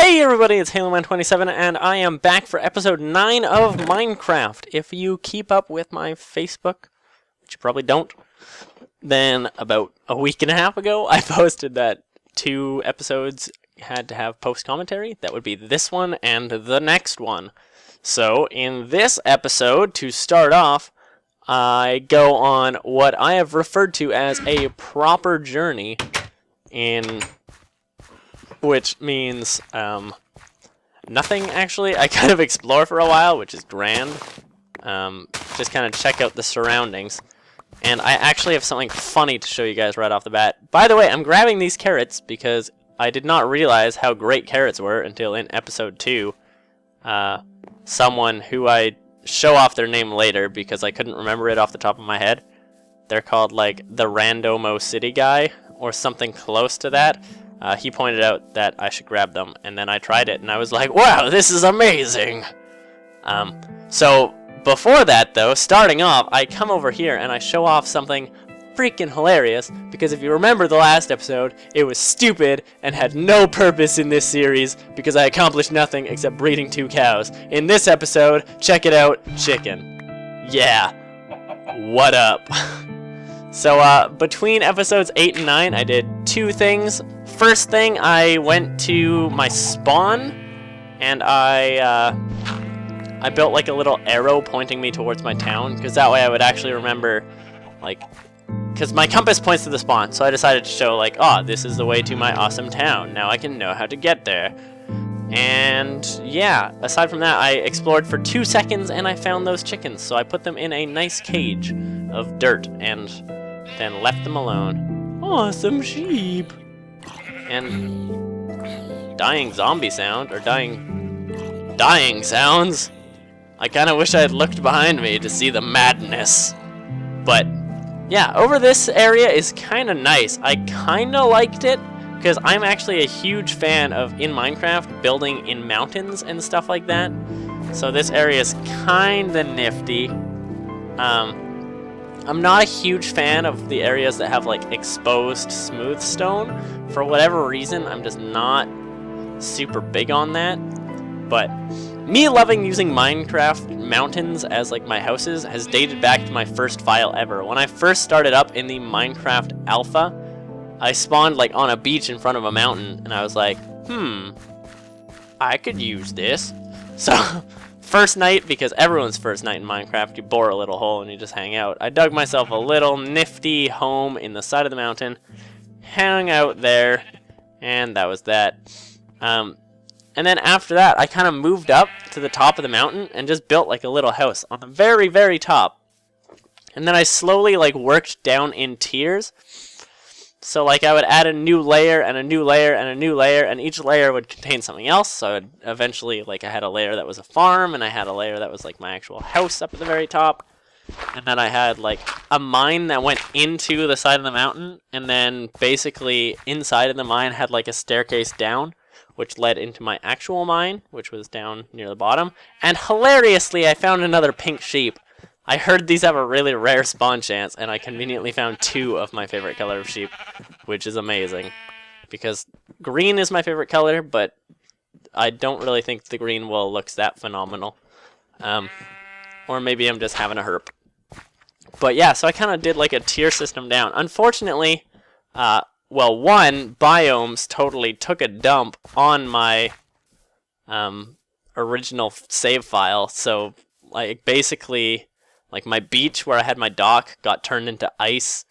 Hey everybody, it's HaloMan27 and I am back for episode 9 of Minecraft. If you keep up with my Facebook, which you probably don't, then about a week and a half ago I posted that 2 episodes had to have post-commentary. That would be this one and the next one. So in this episode, to start off, I go on what I have referred to as a proper journey, which means nothing actually. I kind of explore for a while, which is grand. Just kind of check out the surroundings. And I actually have something funny to show you guys right off the bat. By the way, I'm grabbing these carrots because I did not realize how great carrots were until in episode 2. Someone who I show off their name later because I couldn't remember it off the top of my head. They're called like the Randomo City Guy or something close to that. He pointed out that I should grab them, and then I tried it, and I was like, wow, this is amazing! So, before that, though, starting off, I come over here and I show off something freaking hilarious, because if you remember the last episode, it was stupid and had no purpose in this series, because I accomplished nothing except breeding 2 cows. In this episode, check it out, chicken. Yeah. What up? So, between episodes 8 and 9, I did 2 things. First thing, I went to my spawn, and I built like a little arrow pointing me towards my town, because that way I would actually remember, like, because my compass points to the spawn, so I decided to show, like, oh, this is the way to my awesome town. Now I can know how to get there. And, yeah, aside from that, I explored for 2 seconds, and I found those chickens, so I put them in a nice cage of dirt, and then left them alone. Awesome sheep! And dying zombie sound, or dying sounds. I kind of wish I had looked behind me to see the madness. But yeah, over this area is kind of nice. I kind of liked it because I'm actually a huge fan of, in Minecraft, building in mountains and stuff like that. So this area is kind of nifty. I'm not a huge fan of the areas that have like exposed smooth stone. For whatever reason, I'm just not super big on that. But me loving using Minecraft mountains as like my houses has dated back to my first file ever. When I first started up in the Minecraft alpha, I spawned like on a beach in front of a mountain, and I was like, I could use this. So first night, because everyone's first night in Minecraft, you bore a little hole and you just hang out. I dug myself a little nifty home in the side of the mountain, hang out there, and that was that. And then after that, I kind of moved up to the top of the mountain and just built like a little house on the very, very top. And then I slowly like worked down in tiers. So like I would add a new layer and a new layer and a new layer, and each layer would contain something else. So eventually, like, I had a layer that was a farm, and I had a layer that was like my actual house up at the very top. And then I had like a mine that went into the side of the mountain, and then basically inside of the mine had like a staircase down, which led into my actual mine, which was down near the bottom. And hilariously, I found another pink sheep. I heard these have a really rare spawn chance, and I conveniently found 2 of my favorite color of sheep, which is amazing. Because green is my favorite color, but I don't really think the green wool looks that phenomenal. Or maybe I'm just having a herp. But yeah, so I kind of did like a tier system down. Unfortunately, well, one, biomes totally took a dump on my original save file. So like basically, like my beach where I had my dock got turned into ice,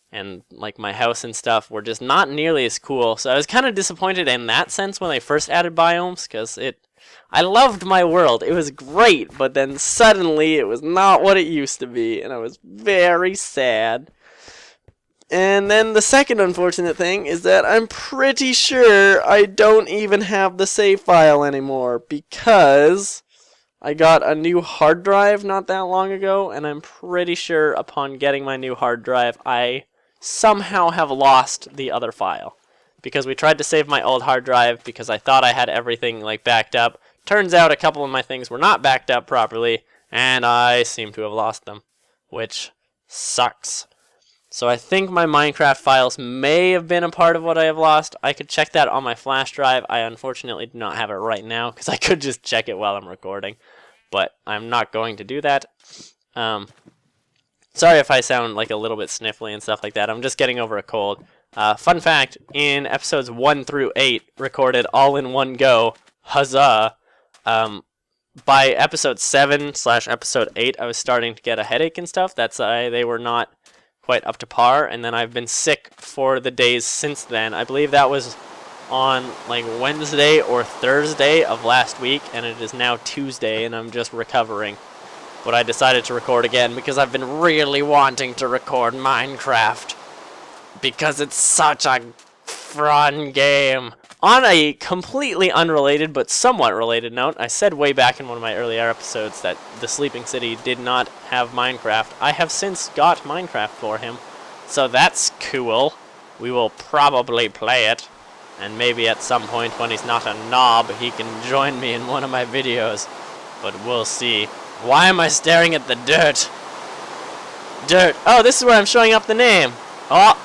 and like my house and stuff were just not nearly as cool. So I was kind of disappointed in that sense when they first added biomes, because I loved my world. It was great, but then suddenly it was not what it used to be, and I was very sad. And then the second unfortunate thing is that I'm pretty sure I don't even have the save file anymore, because I got a new hard drive not that long ago, and I'm pretty sure upon getting my new hard drive, I somehow have lost the other file. Because we tried to save my old hard drive because I thought I had everything like backed up. Turns out a couple of my things were not backed up properly, and I seem to have lost them, which sucks. So I think my Minecraft files may have been a part of what I have lost. I could check that on my flash drive. I unfortunately do not have it right now because I could just check it while I'm recording. But I'm not going to do that. Sorry if I sound like a little bit sniffly and stuff like that. I'm just getting over a cold. Fun fact, in episodes 1 through 8, recorded all in one go, huzzah, by episode 7/episode 8, I was starting to get a headache and stuff. That's they were not quite up to par, and then I've been sick for the days since then. I believe that was on like Wednesday or Thursday of last week, and it is now Tuesday, and I'm just recovering. But I decided to record again because I've been really wanting to record Minecraft because it's such a fun game. On a completely unrelated but somewhat related note, I said way back in one of my earlier episodes that the Sleeping City did not have Minecraft. I have since got Minecraft for him, so that's cool. We will probably play it, and maybe at some point when he's not a knob, he can join me in one of my videos, but we'll see. Why am I staring at the dirt? Dirt. Oh, this is where I'm showing up the name. Oh,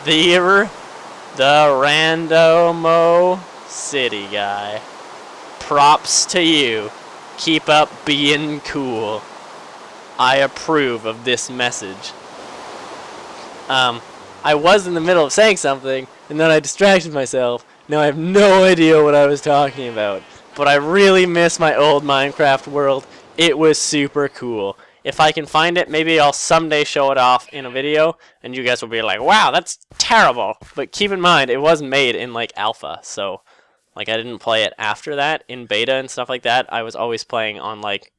the Randomo City guy. Props to you. Keep up being cool. I approve of this message. I was in the middle of saying something, and then I distracted myself. Now I have no idea what I was talking about. But I really miss my old Minecraft world. It was super cool. If I can find it, maybe I'll someday show it off in a video, and you guys will be like, wow, that's terrible. But keep in mind, it was made in, like, alpha, so, like, I didn't play it after that in beta and stuff like that. I was always playing on, like,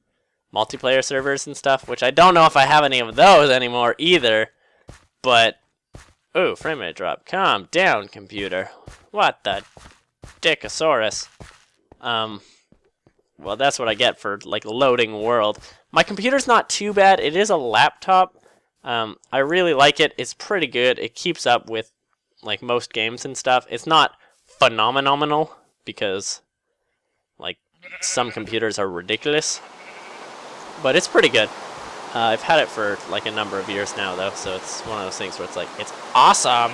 multiplayer servers and stuff, which I don't know if I have any of those anymore either, but, ooh, frame rate drop. Calm down, computer. What the dickosaurus? Well, that's what I get for, like, loading world. My computer's not too bad. It is a laptop. I really like it. It's pretty good. It keeps up with, like, most games and stuff. It's not phenomenal because, like, some computers are ridiculous. But it's pretty good. I've had it for, like, a number of years now, though, so it's one of those things where it's like, it's awesome!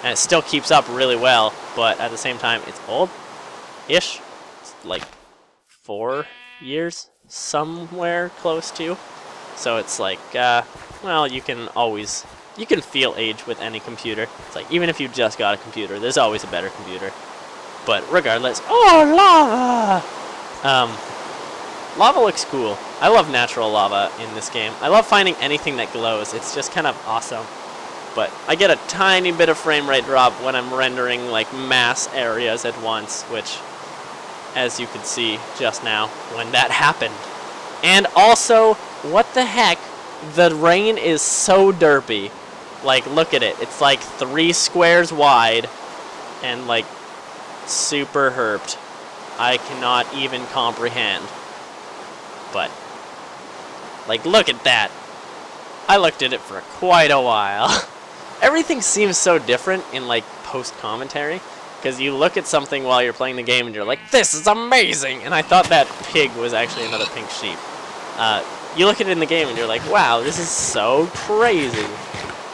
And it still keeps up really well, but at the same time, it's old-ish. It's, like, 4 years? Somewhere close to. So it's like, well, you can feel age with any computer. It's like, even if you just got a computer, there's always a better computer. But regardless, oh, lava! Lava looks cool. I love natural lava in this game. I love finding anything that glows. It's just kind of awesome. But I get a tiny bit of frame rate drop when I'm rendering, like, mass areas at once, which, as you could see just now, when that happened. And also, what the heck? The rain is so derpy. Like, look at it. It's like 3 squares wide and, like, super herped. I cannot even comprehend. But, like, look at that. I looked at it for quite a while. Everything seems so different in, like, post-commentary. Because you look at something while you're playing the game and you're like, this is amazing! And I thought that pig was actually another pink sheep. You look at it in the game and you're like, wow, this is so crazy.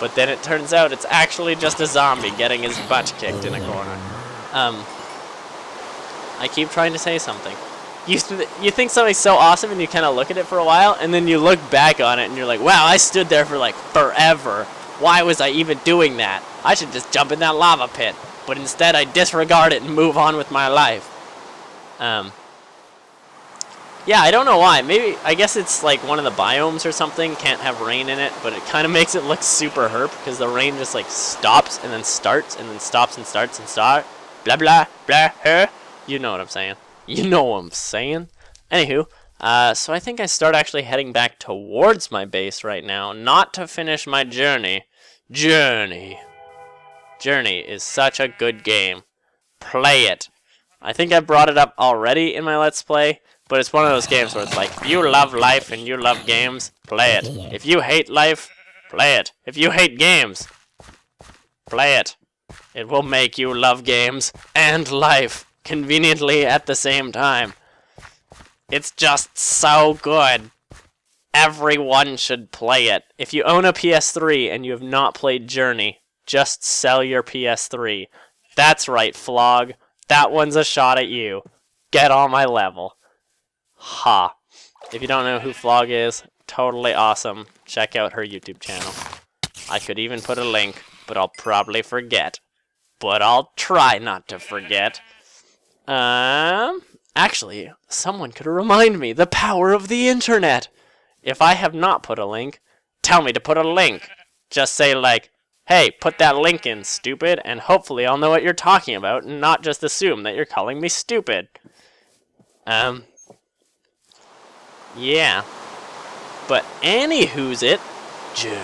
But then it turns out it's actually just a zombie getting his butt kicked in a corner. I keep trying to say something. You think something's so awesome and you kind of look at it for a while, and then you look back on it and you're like, wow, I stood there for like forever. Why was I even doing that? I should just jump in that lava pit. But instead I disregard it and move on with my life. Yeah, I don't know why. Maybe, I guess it's like one of the biomes or something can't have rain in it, but it kind of makes it look super herp because the rain just like stops and then starts and then stops and starts and starts. Blah, blah, blah, her. You know what I'm saying. You know what I'm saying. Anywho, so I think I start actually heading back towards my base right now, not to finish my journey. Journey is such a good game. Play it. I think I brought it up already in my Let's Play, but it's one of those games where it's like, if you love life and you love games, play it. If you hate life, play it. If you hate games, play it. It will make you love games and life conveniently at the same time. It's just so good. Everyone should play it. If you own a PS3 and you have not played Journey, just sell your PS3. That's right, Flog. That one's a shot at you. Get on my level. Ha. If you don't know who Flog is, totally awesome. Check out her YouTube channel. I could even put a link, but I'll probably forget. But I'll try not to forget. Actually, someone could remind me. The power of the internet. If I have not put a link, tell me to put a link. Just say like, hey, put that link in, stupid, and hopefully I'll know what you're talking about and not just assume that you're calling me stupid. Yeah. But anywho's it, Journey.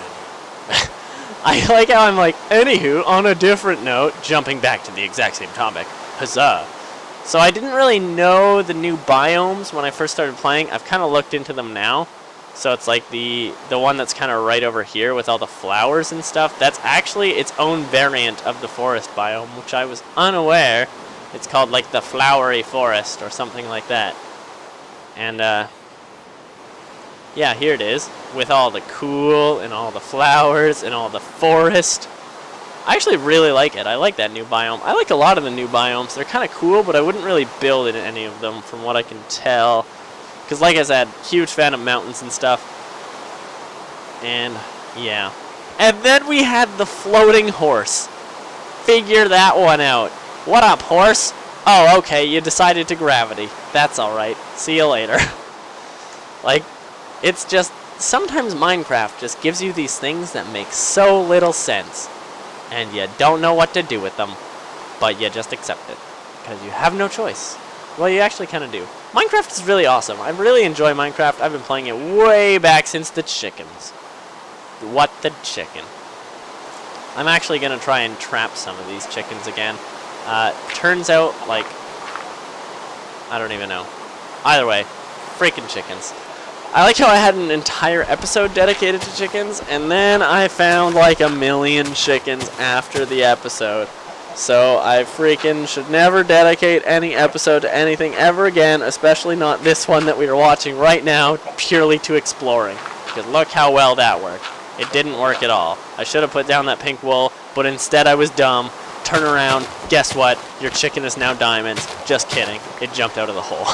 I like how I'm like, anywho, on a different note, jumping back to the exact same topic. Huzzah. So I didn't really know the new biomes when I first started playing. I've kind of looked into them now. So it's like the one that's kind of right over here with all the flowers and stuff. That's actually its own variant of the forest biome, which I was unaware. It's called like the flowery forest or something like that. And yeah, here it is, with all the cool and all the flowers and all the forest. I actually really like it. I like that new biome. I like a lot of the new biomes. They're kind of cool, but I wouldn't really build in any of them from what I can tell. Because like I said, huge fan of mountains and stuff. And yeah. And then we had the floating horse. Figure that one out. What up, horse? Oh, okay, you decided to gravity. That's alright. See you later. Like, it's just, sometimes Minecraft just gives you these things that make so little sense. And you don't know what to do with them. But you just accept it. Because you have no choice. Well, you actually kind of do. Minecraft is really awesome. I really enjoy Minecraft. I've been playing it way back since the chickens. What the chicken? I'm actually going to try and trap some of these chickens again. Turns out, like, I don't even know. Either way, freaking chickens. I like how I had an entire episode dedicated to chickens, and then I found like 1,000,000 chickens after the episode. So I freaking should never dedicate any episode to anything ever again, especially not this one that we are watching right now, purely to exploring. Because look how well that worked. It didn't work at all. I should have put down that pink wool, but instead I was dumb. Turn around, guess what? Your chicken is now diamonds. Just kidding. It jumped out of the hole.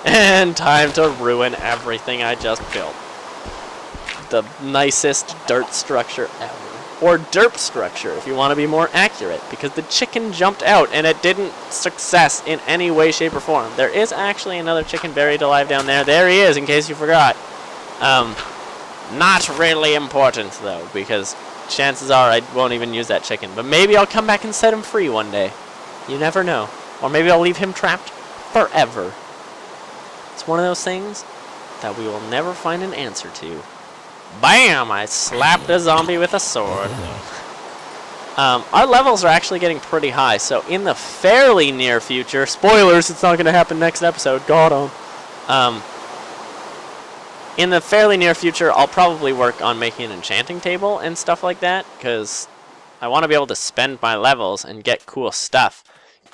And time to ruin everything I just built. The nicest dirt structure ever. Or derp structure, if you want to be more accurate, because the chicken jumped out and it didn't success in any way, shape, or form. There is actually another chicken buried alive down there. There he is, in case you forgot. Not really important, though, because chances are I won't even use that chicken. But maybe I'll come back and set him free one day. You never know. Or maybe I'll leave him trapped forever. It's one of those things that we will never find an answer to. Bam! I slapped a zombie with a sword. Our levels are actually getting pretty high, so in the fairly near future, spoilers, it's not going to happen next episode, got 'em. In the fairly near future, I'll probably work on making an enchanting table and stuff like that, because I want to be able to spend my levels and get cool stuff.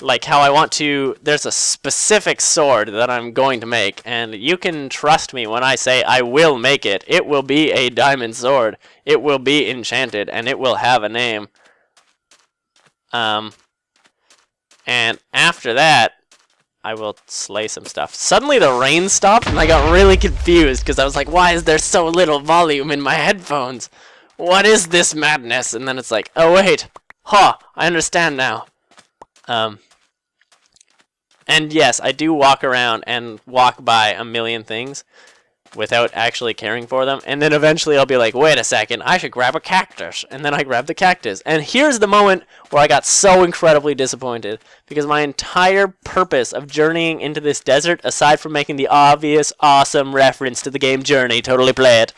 Like how I want to, there's a specific sword that I'm going to make, and you can trust me when I say I will make it. It will be a diamond sword. It will be enchanted, and it will have a name. And after that, I will slay some stuff. Suddenly the rain stopped, and I got really confused, because I was like, why is there so little volume in my headphones? What is this madness? And then it's like, oh wait, huh, I understand now. And yes, I do walk around and walk by 1,000,000 things without actually caring for them. And then eventually I'll be like, wait a second, I should grab a cactus. And then I grab the cactus. And here's the moment where I got so incredibly disappointed. Because my entire purpose of journeying into this desert, aside from making the obvious, awesome reference to the game Journey, totally play it,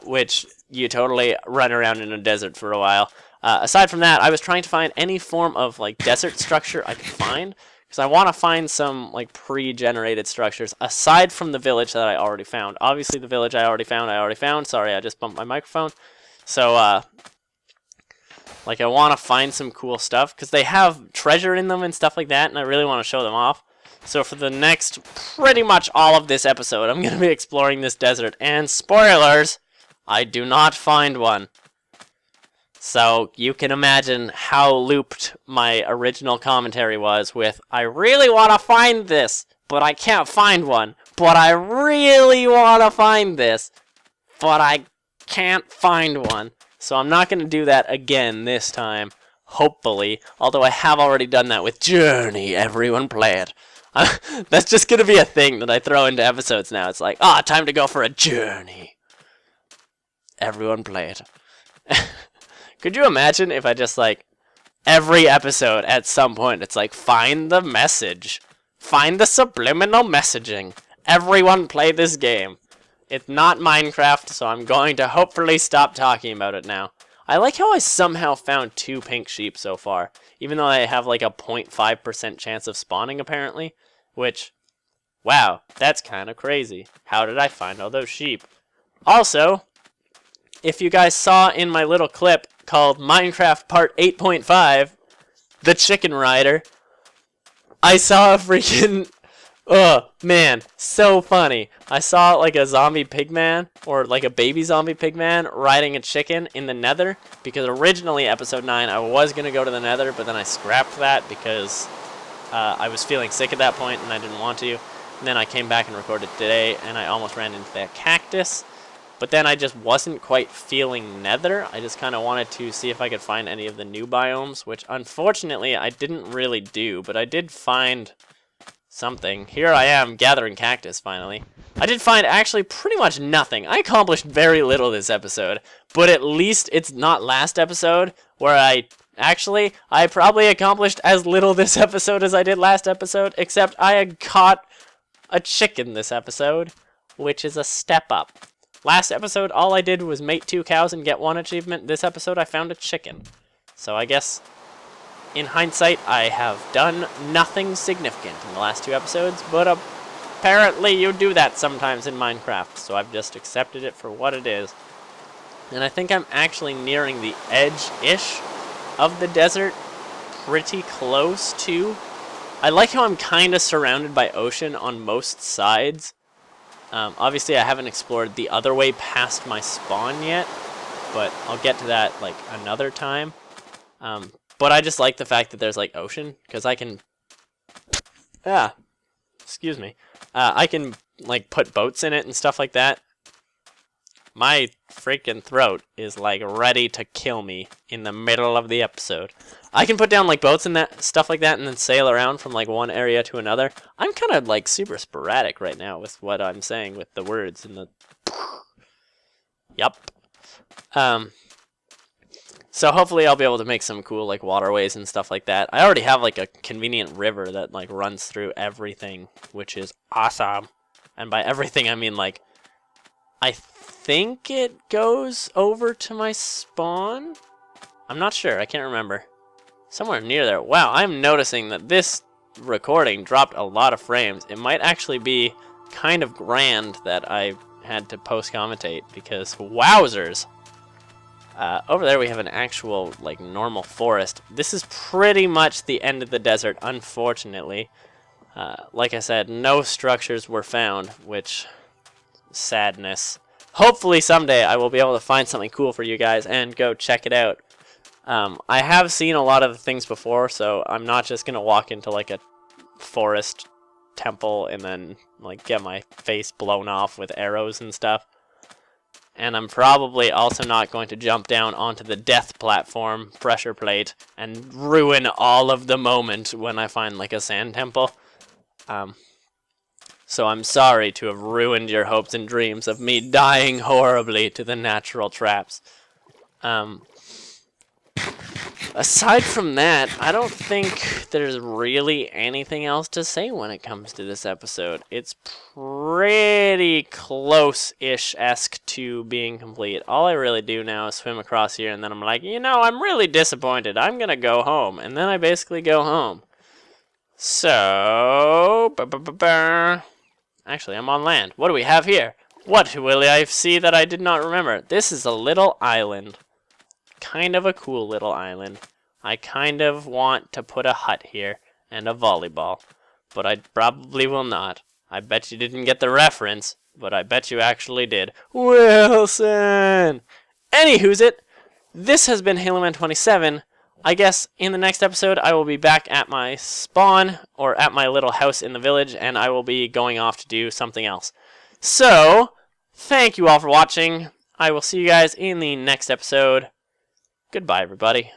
which you totally run around in a desert for a while. Aside from that, I was trying to find any form of like desert structure I could find. Because I want to find some like pre-generated structures aside from the village that I already found. Obviously the village I already found. Sorry, I just bumped my microphone. So like I want to find some cool stuff because they have treasure in them and stuff like that, and I really want to show them off. So for the next pretty much all of this episode, I'm going to be exploring this desert. And spoilers, I do not find one. So you can imagine how looped my original commentary was with, I really want to find this, but I can't find one. But I really want to find this, but I can't find one. So I'm not going to do that again this time, hopefully. Although I have already done that with Journey, everyone play it. That's just going to be a thing that I throw into episodes now. It's like, time to go for a journey. Everyone play it. Could you imagine if I just, like, every episode at some point, it's like, find the message. Find the subliminal messaging. Everyone play this game. It's not Minecraft, so I'm going to hopefully stop talking about it now. I like how I somehow found 2 pink sheep so far, even though I have like a 0.5% chance of spawning apparently, which, wow, that's kind of crazy. How did I find all those sheep? Also, if you guys saw in my little clip called Minecraft Part 8.5, The Chicken Rider, I saw a freaking... Oh, man, so funny. I saw like a zombie pigman, or like a baby zombie pigman, riding a chicken in the nether, because originally, episode 9, I was going to go to the nether, but then I scrapped that because I was feeling sick at that point and I didn't want to. And then I came back and recorded today, and I almost ran into that cactus. But then I just wasn't quite feeling nether. I just kind of wanted to see if I could find any of the new biomes, which unfortunately I didn't really do, but I did find... something. Here I am, gathering cactus, finally. I did find actually pretty much nothing. I accomplished very little this episode, but at least it's not last episode, where I probably accomplished as little this episode as I did last episode, except I had caught a chicken this episode, which is a step up. Last episode, all I did was mate 2 cows and get 1 achievement. This episode, I found a chicken. So I guess... in hindsight, I have done nothing significant in the last 2 episodes, but apparently you do that sometimes in Minecraft, so I've just accepted it for what it is. And I think I'm actually nearing the edge-ish of the desert, pretty close to. I like how I'm kind of surrounded by ocean on most sides. Obviously, I haven't explored the other way past my spawn yet, but I'll get to that like another time. But I just like the fact that there's, like, ocean, because I can... excuse me. I can, like, put boats in it and stuff like that. My freaking throat is, like, ready to kill me in the middle of the episode. I can put down, like, boats and that stuff like that and then sail around from, like, one area to another. I'm kind of, like, super sporadic right now with what I'm saying with the words and the... Yup. So hopefully I'll be able to make some cool like waterways and stuff like that. I already have like a convenient river that like runs through everything, which is awesome. And by everything I mean like I think it goes over to my spawn. I'm not sure. I can't remember. Somewhere near there. Wow, I'm noticing that this recording dropped a lot of frames. It might actually be kind of grand that I had to post commentate because wowzers. Over there we have an actual, like, normal forest. This is pretty much the end of the desert, unfortunately. Like I said, no structures were found, which, sadness. Hopefully someday I will be able to find something cool for you guys and go check it out. I have seen a lot of the things before, so I'm not just going to walk into, like, a forest temple and then, like, get my face blown off with arrows and stuff. And I'm probably also not going to jump down onto the death platform pressure plate and ruin all of the moment when I find like a sand temple. So I'm sorry to have ruined your hopes and dreams of me dying horribly to the natural traps. Aside from that, I don't think there's really anything else to say when it comes to this episode. It's pretty close-ish-esque to being complete. All I really do now is swim across here, and then I'm like, you know, I'm really disappointed. I'm gonna go home. And then I basically go home. So... Actually, I'm on land. What do we have here? What will I see that I did not remember? This is a little island. Kind of a cool little island. I kind of want to put a hut here and a volleyball. but I probably will not. I bet you didn't get the reference, but I bet you actually did. Wilson! Anywho's it, this has been HaloMan27. I guess in the next episode I will be back at my spawn, or at my little house in the village, and I will be going off to do something else. So, thank you all for watching. I will see you guys in the next episode. Goodbye, everybody.